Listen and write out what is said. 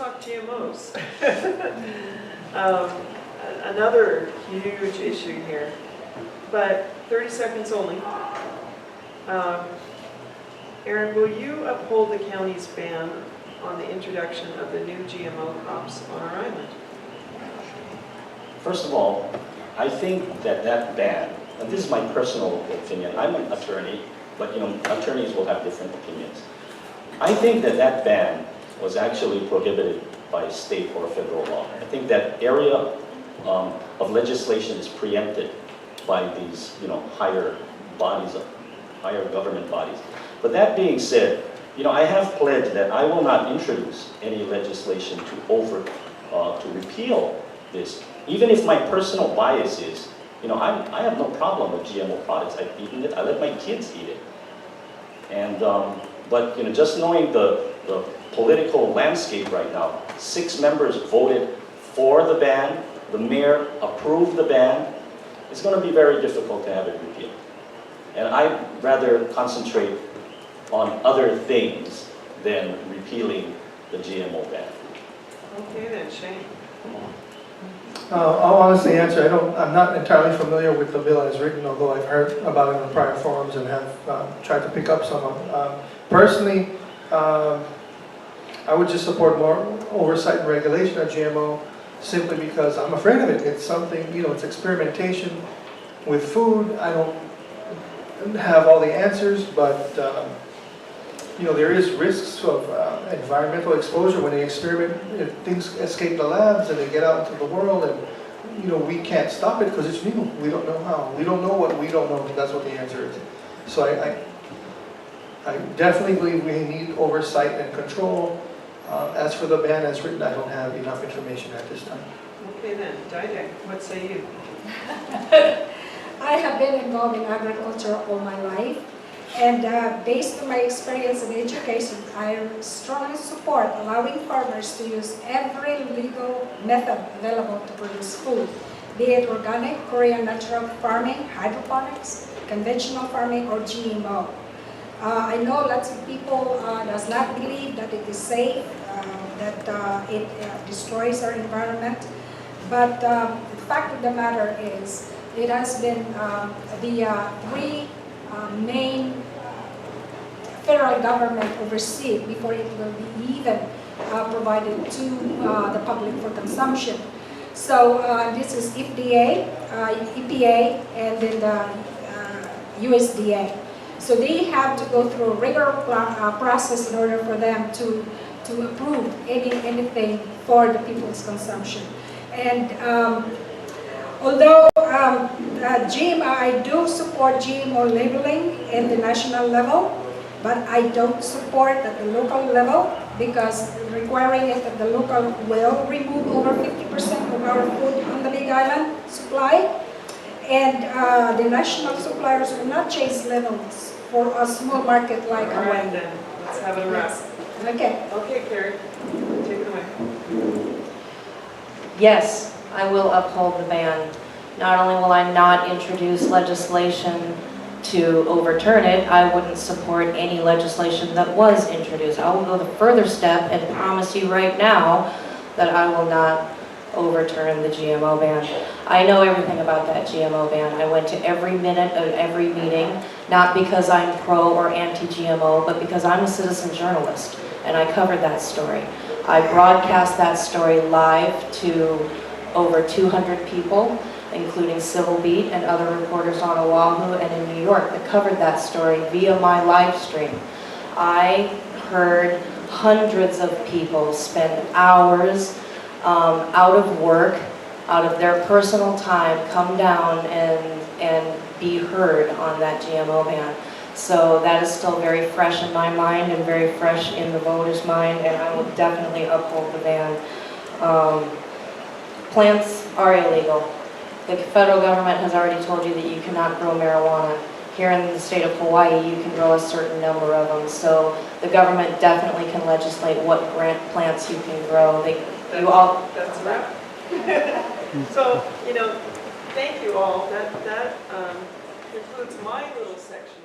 talk GMOs. Another huge issue here, but 30 seconds only. Aaron, will you uphold the county's ban on the introduction of the new GMO crops on our island? First of all, I think that that ban, and this is my personal opinion, I'm an attorney, but attorneys will have different opinions. I think that that ban was actually prohibited by state or federal law. I think that area of legislation is preempted by these, higher bodies, higher government bodies. But that being said, I have pledged that I will not introduce any legislation to repeal this. Even if my personal bias is, I have no problem with GMO products. I've eaten it. I let my kids eat it. And but just knowing the political landscape right now, 6 members voted for the ban. The mayor approved the ban. It's going to be very difficult to have it repealed. And I'd rather concentrate on other things than repealing the GMO ban. Okay then, Shane. I'll honestly answer. I'm not entirely familiar with the bill as written, although I've heard about it in prior forums and have tried to pick up some of it. Personally, I would just support more oversight and regulation of GMO simply because I'm afraid of it. It's something, it's experimentation with food. I don't have all the answers, but there is risks of environmental exposure when they experiment. If things escape the labs and they get out into the world, and we can't stop it because it's new. We don't know how. We don't know what we don't know. That's what the answer is. So I definitely believe we need oversight and control. As for the ban as written, I don't have enough information at this time. Okay then, Daide, what say you? I have been involved in agriculture all my life, and based on my experience and education, I strongly support allowing farmers to use every legal method available to produce food, be it organic, Korean natural farming, hydroponics, conventional farming, or GMO. I know lots of people does not believe that it is safe, that it destroys our environment, but the fact of the matter is it has been the 3 main federal government oversee before it will be even provided to the public for consumption. So this is FDA, EPA, and then the USDA. So they have to go through a rigorous process in order for them to approve anything for the people's consumption. And although GMO, I do support GMO labeling at the national level, but I don't support at the local level because requiring it at the local will remove over 50% of our food on the Big Island supply. And the national suppliers will not chase levels for a small market like Hawaii. All right then, let's have a wrap. Okay. Okay, Kerri, take it away. Yes, I will uphold the ban. Not only will I not introduce legislation to overturn it, I wouldn't support any legislation that was introduced. I will go the further step and promise you right now that I will not overturn the GMO ban. I know everything about that GMO ban. I went to every minute of every meeting, not because I'm pro or anti-GMO, but because I'm a citizen journalist, and I covered that story. I broadcast that story live to over 200 people, including Civil Beat and other reporters on Oahu and in New York that covered that story via my live stream. I heard hundreds of people spend hours out of work, out of their personal time, come down and be heard on that GMO ban. So that is still very fresh in my mind and very fresh in the voters' mind, and I will definitely uphold the ban. Plants are illegal. The federal government has already told you that you cannot grow marijuana. Here in the state of Hawaii, you can grow a certain number of them. So the government definitely can legislate what plants you can grow. That's a wrap. So, thank you all. That concludes my little section.